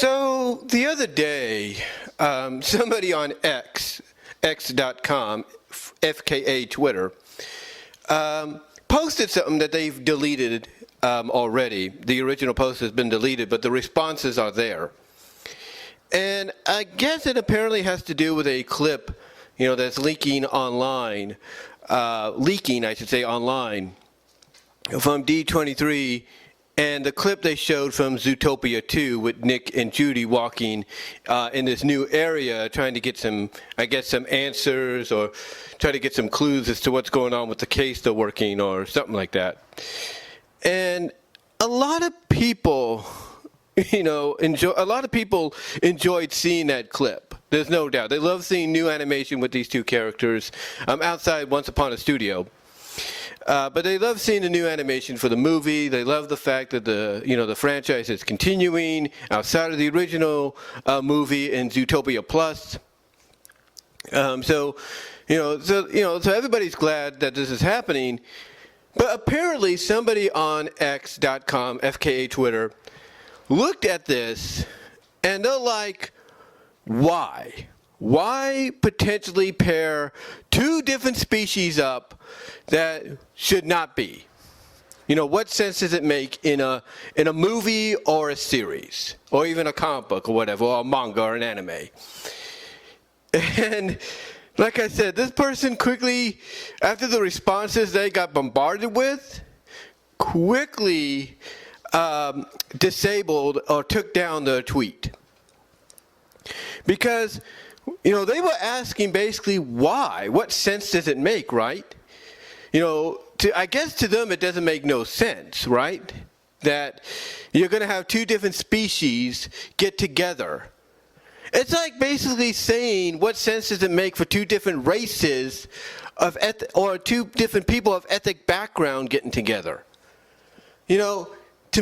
So the other day, somebody on x.com, FKA Twitter, posted something that they've deleted already. The original post has been deleted, but the responses are there. And I guess it apparently has to do with a clip, that's leaking online, online from D23. And the clip they showed from Zootopia 2 with Nick and Judy walking in this new area, trying to get some answers or try to get some clues as to what's going on with the case they're working or something like that. And a lot of people, enjoyed seeing that clip. There's no doubt. They love seeing new animation with these two characters outside Once Upon a Studio. But they love seeing the new animation for the movie. They love the fact that the franchise is continuing outside of the original movie in Zootopia Plus. So everybody's glad that this is happening. But apparently somebody on X.com, FKA Twitter, looked at this and they're like, why? Why potentially pair two different species up that should not be? What sense does it make in a movie or a series, or even a comic book or whatever, or a manga or an anime? And like I said, this person quickly, after the responses they got bombarded with, quickly disabled or took down the tweet. Because they were asking basically why. What sense does it make, right? I guess to them it doesn't make no sense, right? That you're going to have two different species get together. It's like basically saying, what sense does it make for two different races or two different people of ethnic background getting together? To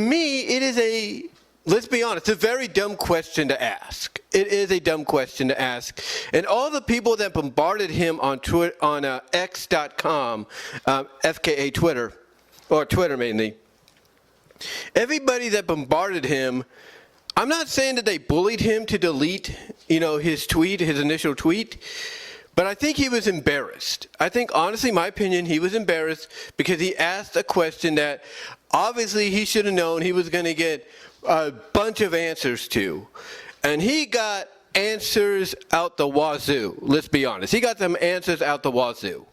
me, it is let's be honest, it's a very dumb question to ask. It is a dumb question to ask. And all the people that bombarded him on X.com, FKA Twitter, or Twitter mainly, everybody that bombarded him, I'm not saying that they bullied him to delete, his tweet, his initial tweet, but I think he was embarrassed. I think, honestly, my opinion, he was embarrassed because he asked a question that obviously he should have known he was going to get a bunch of answers to. And he got answers out the wazoo. Let's be honest. He got them answers out the wazoo.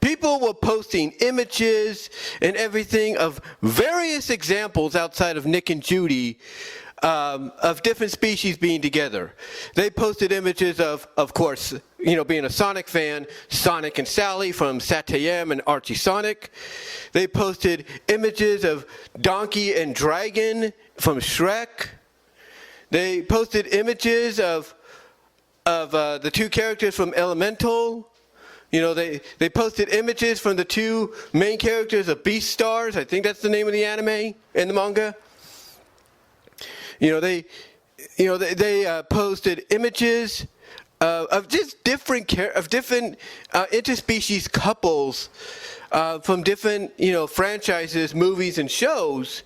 People were posting images and everything of various examples outside of Nick and Judy of different species being together. They posted images of course, being a Sonic fan, Sonic and Sally from Satayam and Archie Sonic. They posted images of Donkey and Dragon from Shrek. They posted images of the two characters from Elemental. They posted images from the two main characters of Beastars. I think that's the name of the anime in the manga. They posted images of just different interspecies couples from different franchises, movies, and shows.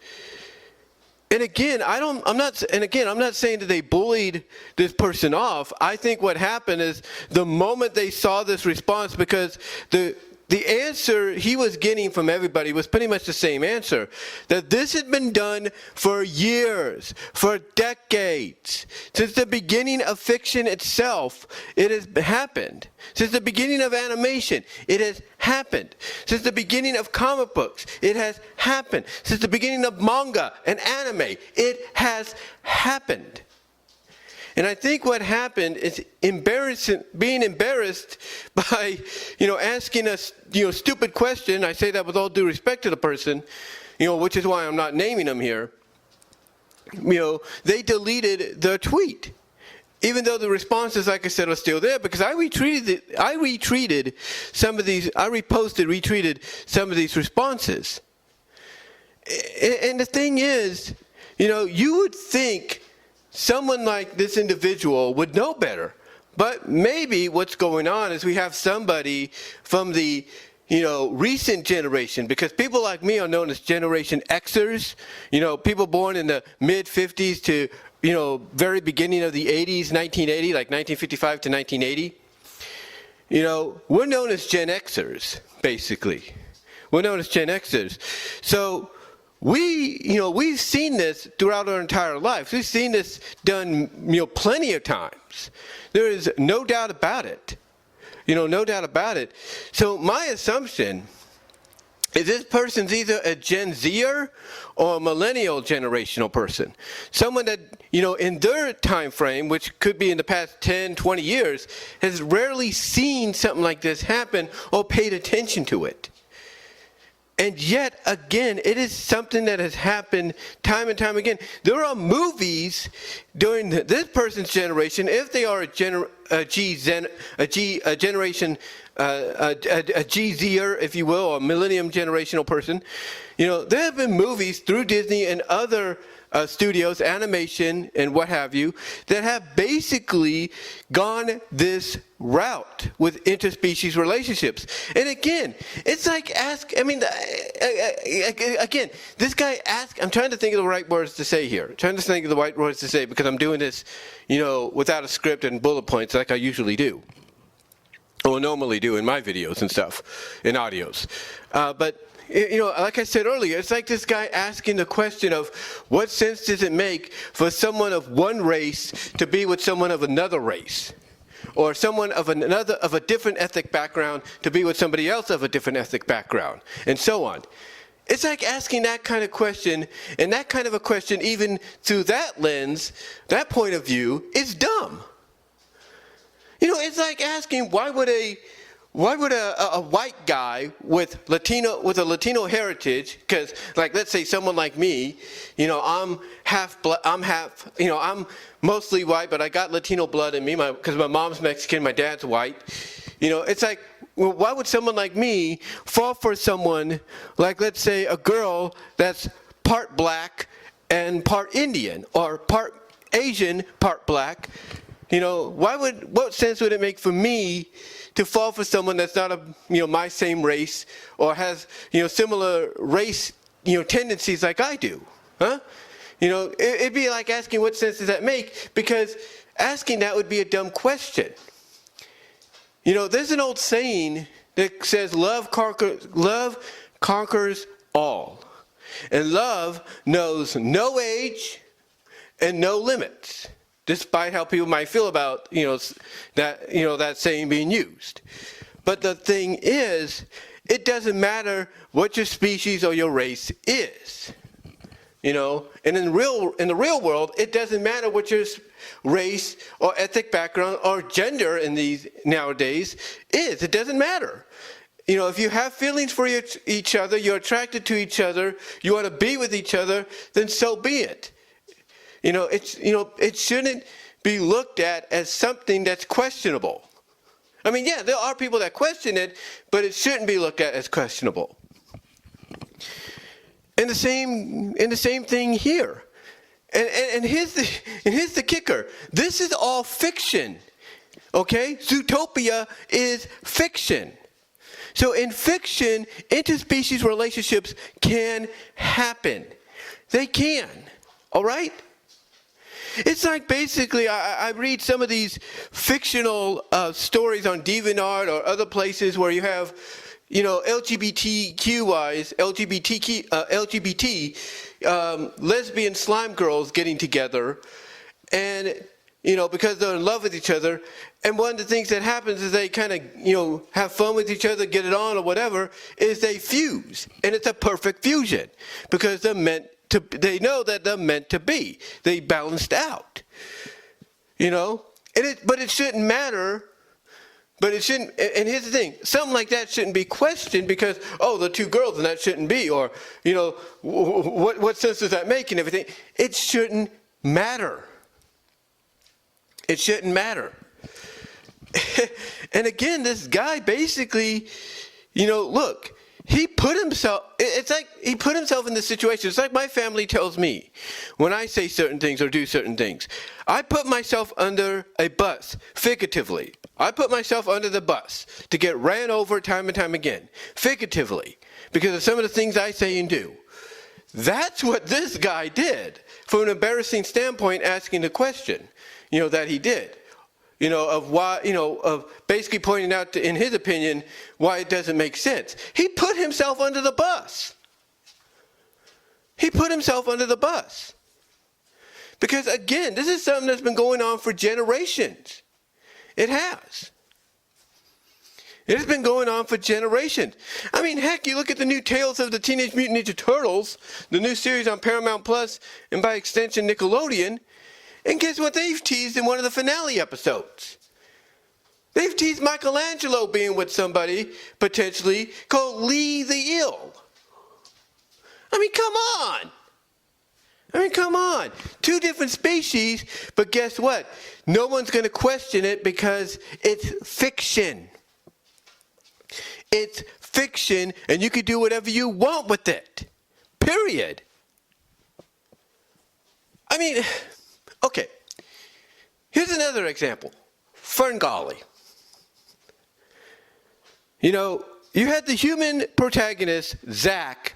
And again, I'm not saying that they bullied this person off. I think what happened is the moment they saw this response, because the answer he was getting from everybody was pretty much the same answer, that this had been done for years, for decades. Since the beginning of fiction itself, it has happened. Since the beginning of animation, it has happened. Since the beginning of comic books, it has happened. Since the beginning of manga and anime, it has happened. And I think what happened is being embarrassed by, asking a, stupid question. I say that with all due respect to the person, which is why I'm not naming them here. They deleted the tweet, even though the responses, like I said, are still there, because I retweeted some of these. I retweeted some of these responses. And the thing is, you would think someone like this individual would know better. But maybe what's going on is we have somebody from the, recent generation, because people like me are known as Generation Xers, people born in the mid-50s to, very beginning of the 80s, 1980, like 1955 to 1980. We're known as Gen Xers, basically. We're known as Gen Xers. So we've seen this throughout our entire lives. We've seen this done, plenty of times. There is no doubt about it. No doubt about it. So my assumption is this person's either a Gen Zer or a millennial generational person. Someone that, in their time frame, which could be in the past 10, 20 years, has rarely seen something like this happen or paid attention to it. And yet, again, it is something that has happened time and time again. There are movies during this person's generation, if they are a G-Zer, if you will, or millennium generational person, there have been movies through Disney and other studios, animation and what have you, that have basically gone this route with interspecies relationships. And again, it's like again, this guy I'm trying to think of the right words to say here. Because I'm doing this, without a script and bullet points like I usually do. Or normally do in my videos and stuff, in audios. But like I said earlier, it's like this guy asking the question of what sense does it make for someone of one race to be with someone of another race? Or someone of a different ethnic background to be with somebody else of a different ethnic background, and so on. It's like asking that kind of question, and that kind of a question, even through that lens, that point of view, is dumb. It's like asking why would a white guy with a Latino heritage, because like let's say someone like me, I'm mostly white, but I got Latino blood in me because my mom's Mexican, my dad's white. It's like, well, why would someone like me fall for someone like, let's say, a girl that's part black and part Indian, or part Asian, part black? What sense would it make for me to fall for someone that's not my same race or has, similar race, tendencies like I do? Huh? It'd be like asking what sense does that make, because asking that would be a dumb question. There's an old saying that says love conquers all. And love knows no age and no limits, despite how people might feel about, that saying being used. But the thing is, it doesn't matter what your species or your race is. And in the real world, it doesn't matter what your race or ethnic background or gender in these nowadays is. It doesn't matter. If you have feelings for each other, you're attracted to each other, you want to be with each other, then so be it. It shouldn't be looked at as something that's questionable. I mean, yeah, there are people that question it, but it shouldn't be looked at as questionable. And the same thing here. And here's the kicker. This is all fiction. Okay? Zootopia is fiction. So in fiction, interspecies relationships can happen. They can. All right? It's like basically, I read some of these fictional stories on DeviantArt or other places where you have, LGBT lesbian slime girls getting together, and because they're in love with each other. And one of the things that happens is they kind of have fun with each other, get it on or whatever, is they fuse, and it's a perfect fusion because they know that they're meant to be. They balanced out, but it shouldn't matter. But it shouldn't, and here's the thing, something like that shouldn't be questioned because, they're two girls and that shouldn't be, or, what sense does that make and everything. It shouldn't matter. It shouldn't matter. And again, this guy basically, look, he put himself, it's like he put himself in this situation. It's like my family tells me when I say certain things or do certain things. I put myself under a bus, figuratively. I put myself under the bus to get ran over time and time again, figuratively, because of some of the things I say and do. That's what this guy did from an embarrassing standpoint, asking the question, that he did. Of why, of basically pointing out, in his opinion, why it doesn't make sense. He put himself under the bus. He put himself under the bus. Because again, this is something that's been going on for generations. It has. It has been going on for generations. I mean, heck, you look at the new Tales of the Teenage Mutant Ninja Turtles, the new series on Paramount Plus, and by extension Nickelodeon, and guess what they've teased in one of the finale episodes? They've teased Michelangelo being with somebody, potentially, called Lee the Ill. I mean, come on. Two different species, but guess what? No one's going to question it because it's fiction. It's fiction, and you can do whatever you want with it. Period. I mean, okay. Here's another example. Ferngully. You had the human protagonist, Zach,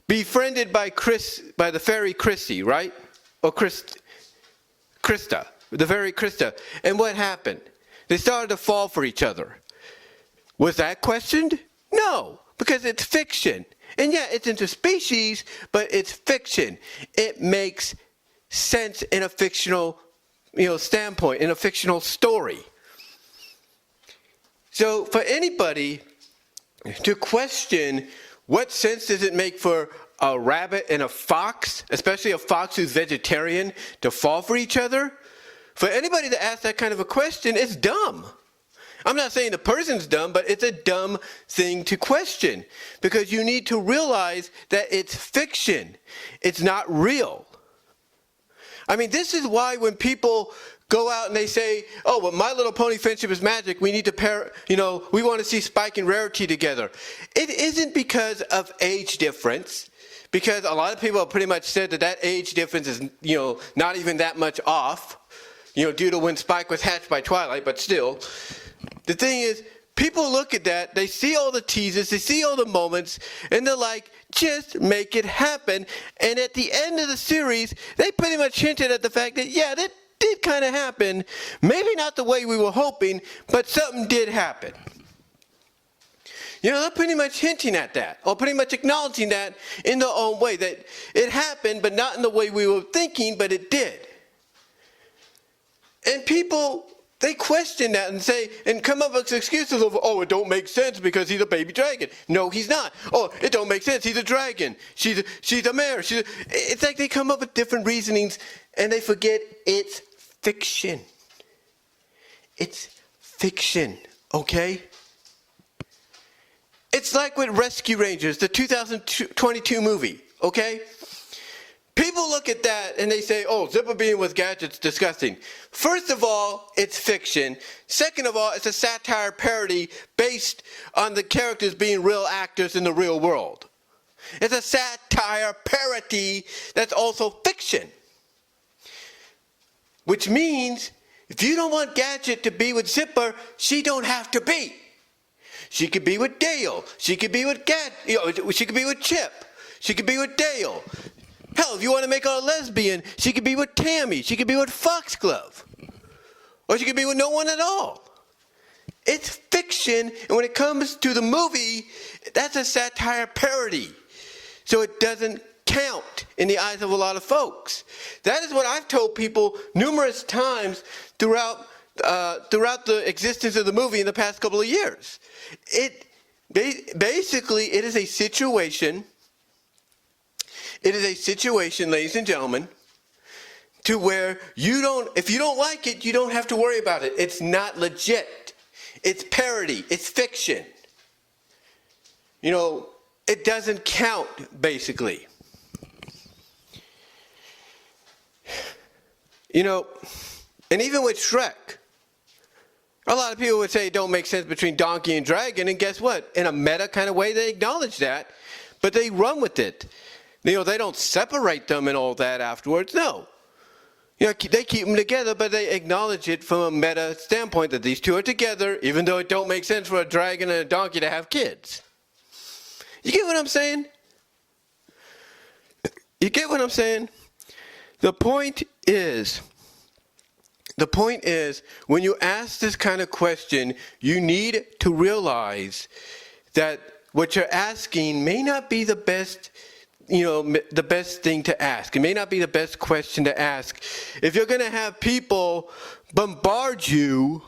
befriended by the fairy Chrissy, right? Or Krista. The fairy Krista. And what happened? They started to fall for each other. Was that questioned? No, because it's fiction. And yeah, it's interspecies, but it's fiction. It makes sense in a fictional, standpoint, in a fictional story. So for anybody to question what sense does it make for a rabbit and a fox, especially a fox who's vegetarian, to fall for each other, for anybody to ask that kind of a question, it's dumb. I'm not saying the person's dumb, but it's a dumb thing to question because you need to realize that it's fiction. It's not real. I mean, this is why when people go out and they say, oh, well, My Little Pony Friendship is Magic, we need to pair, we want to see Spike and Rarity together. It isn't because of age difference, because a lot of people have pretty much said that age difference is, not even that much off, due to when Spike was hatched by Twilight, but still. The thing is, people look at that, they see all the teases, they see all the moments, and they're like, just make it happen. And at the end of the series, they pretty much hinted at the fact that, yeah, that did kind of happen. Maybe not the way we were hoping, but something did happen. They're pretty much hinting at that, or pretty much acknowledging that in their own way, that it happened, but not in the way we were thinking, but it did. And people, they question that and say, and come up with excuses of, oh, it don't make sense because he's a baby dragon. No, he's not. Oh, it don't make sense. He's a dragon. She's a mare. It's like they come up with different reasonings and they forget it's fiction. It's fiction, okay? It's like with Rescue Rangers, the 2022 movie, okay? People look at that and they say, oh, Zipper being with gadgets, disgusting. First of all, it's fiction. Second of all, it's a satire parody based on the characters being real actors in the real world. It's a satire parody that's also fiction. Which means, if you don't want Gadget to be with Zipper, she don't have to be. She could be with Dale. She could be with she could be with Chip. She could be with Dale. Hell, if you want to make her a lesbian, she could be with Tammy. She could be with Foxglove. Or she could be with no one at all. It's fiction, and when it comes to the movie, that's a satire parody. So it doesn't count in the eyes of a lot of folks. That is what I've told people numerous times throughout the existence of the movie in the past couple of years. Basically, it is a situation... It is a situation, ladies and gentlemen, to where if you don't like it, you don't have to worry about it. It's not legit. It's parody. It's fiction. It doesn't count, basically. And even with Shrek, A lot of people would say it don't make sense between donkey and dragon, and guess what? In a meta kind of way, they acknowledge that, but they run with it. They don't separate them and all that afterwards. No. They keep them together, but they acknowledge it from a meta standpoint that these two are together, even though it don't make sense for a dragon and a donkey to have kids. You get what I'm saying? You get what I'm saying? The point is, when you ask this kind of question, you need to realize that what you're asking may not be the best, the best thing to ask. It may not be the best question to ask. If you're going to have people bombard you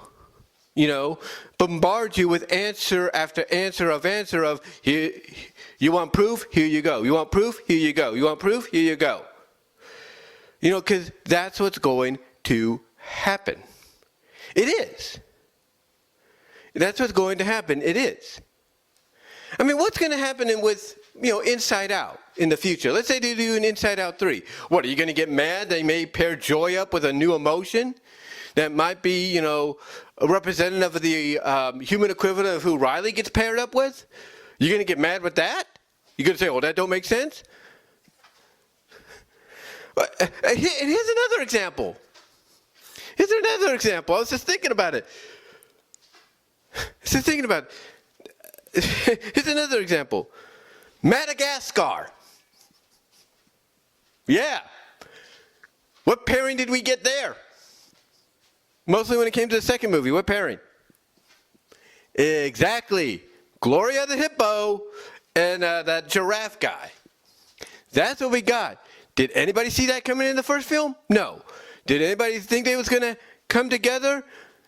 with answer after answer of, here, you want proof? Here you go. You want proof? Here you go. You want proof? Here you go. Because that's what's going to happen. It is. That's what's going to happen. It is. I mean, what's going to happen with, Inside Out in the future? Let's say they do an Inside Out 3. What, are you going to get mad? They may pair joy up with a new emotion that might be, a representative of the human equivalent of who Riley gets paired up with? You're going to get mad with that? You're going to say, well, that don't make sense? Here's another example. I was just thinking about it. Here's another example. Madagascar. Yeah. What pairing did we get there? Mostly when it came to the second movie. What pairing? Exactly. Gloria the hippo and that giraffe guy. That's what we got. Did anybody see that coming in the first film? No. Did anybody think they was going to come together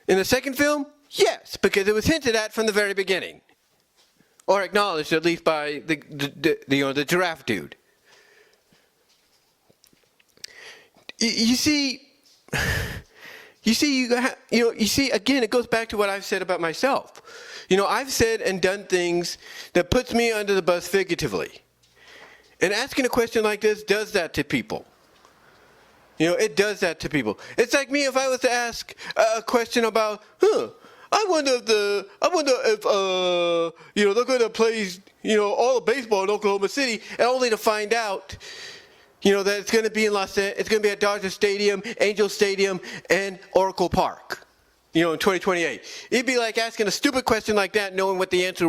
in the second film? Yes, because it was hinted at from the very beginning. Or acknowledged at least by the giraffe dude. You see, again, it goes back to what I've said about myself. I've said and done things that puts me under the bus figuratively. And asking a question like this does that to people. It does that to people. It's like me if I was to ask a question about, I wonder if they're going to play, all the baseball in Oklahoma City, and only to find out, that it's going to be it's going to be at Dodger Stadium, Angel Stadium, and Oracle Park, in 2028. It'd be like asking a stupid question like that, knowing what the answer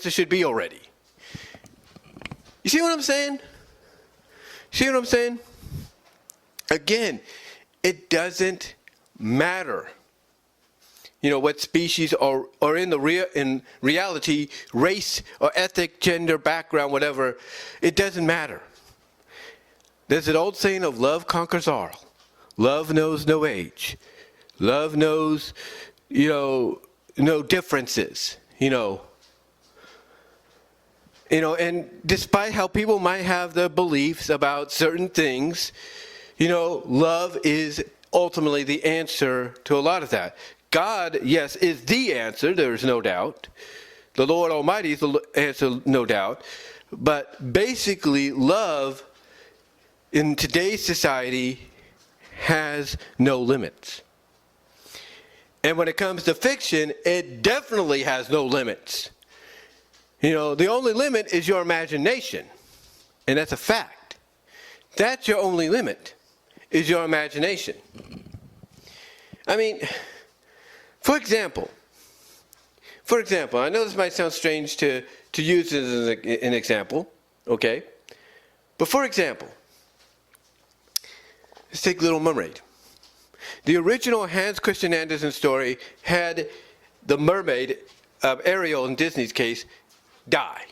should be already. You see what I'm saying? Again, it doesn't matter. What species or in reality, race or ethnic, gender, background, whatever, it doesn't matter. There's an old saying of love conquers all. Love knows no age. Love knows, no differences, and despite how people might have their beliefs about certain things, love is ultimately the answer to a lot of that. God, yes, is the answer, there's no doubt. The Lord Almighty is the answer, no doubt. But basically, love in today's society has no limits. And when it comes to fiction, it definitely has no limits. The only limit is your imagination. And that's a fact. That's your only limit, is your imagination. I mean, for example, I know this might sound strange to use as an example, okay? But for example, let's take Little Mermaid. The original Hans Christian Andersen story had the mermaid, Ariel in Disney's case, die.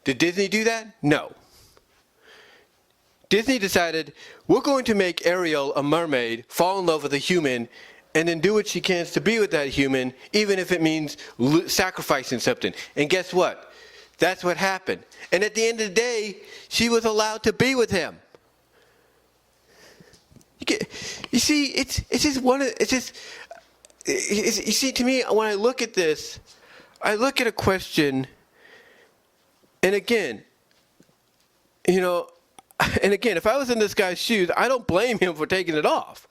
Did Disney do that? No. Disney decided, we're going to make Ariel, a mermaid, fall in love with a human, and then do what she can to be with that human, even if it means sacrificing something. And guess what? That's what happened. And at the end of the day, she was allowed to be with him. You see, you see, to me, when I look at this, I look at a question, and again, if I was in this guy's shoes, I don't blame him for taking it off.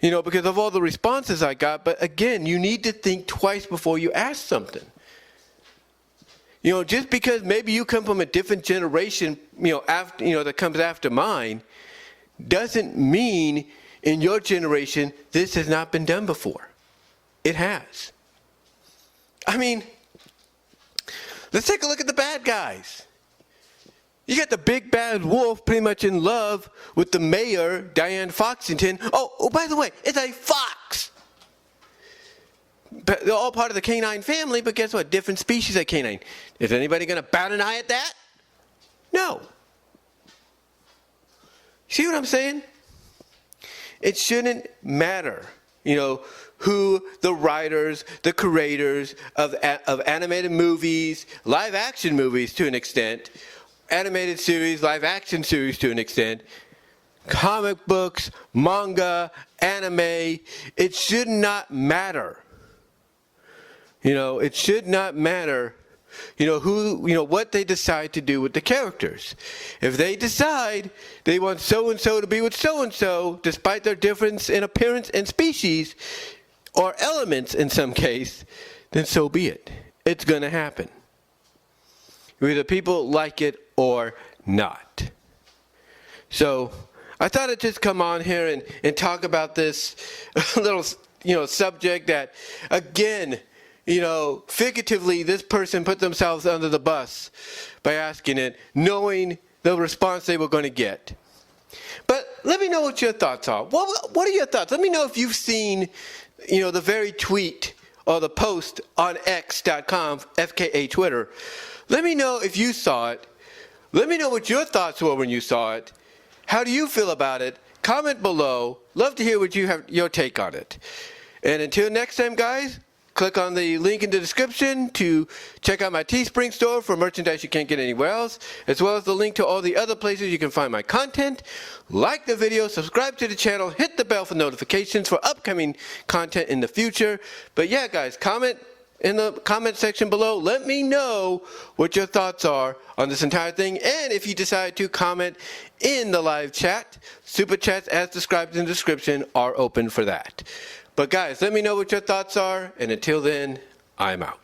because of all the responses I got. But again, you need to think twice before you ask something. Just because maybe you come from a different generation, after, that comes after mine, doesn't mean in your generation this has not been done before. It has. I mean, let's take a look at the bad guys. You got the big bad wolf pretty much in love with the mayor, Diane Foxington. Oh, by the way, it's a fox. But they're all part of the canine family, but guess what? Different species of canine. Is anybody going to bat an eye at that? No. See what I'm saying? It shouldn't matter, who the writers, the creators of animated movies, live action movies to an extent, animated series, live action series to an extent, comic books, manga, anime. It should not matter. It should not matter, who, what they decide to do with the characters. If they decide they want so-and-so to be with so-and-so, despite their difference in appearance and species, or elements in some case, then so be it. It's going to happen. Either people like it or not. So I thought I'd just come on here and talk about this little, subject that, again, figuratively, this person put themselves under the bus by asking it, knowing the response they were going to get. But let me know what your thoughts are. What are your thoughts? Let me know if you've seen, the very tweet or the post on X.com, FKA Twitter. Let me know if you saw it. Let me know what your thoughts were when you saw it. How do you feel about it? Comment below. Love to hear what you have, your take on it. And until next time, guys, click on the link in the description to check out my Teespring store for merchandise you can't get anywhere else, as well as the link to all the other places you can find my content. Like the video, subscribe to the channel, hit the bell for notifications for upcoming content in the future. But yeah, guys, comment in the comment section below. Let me know what your thoughts are on this entire thing. And if you decide to comment in the live chat, super chats as described in the description are open for that. But guys, let me know what your thoughts are, and until then, I'm out.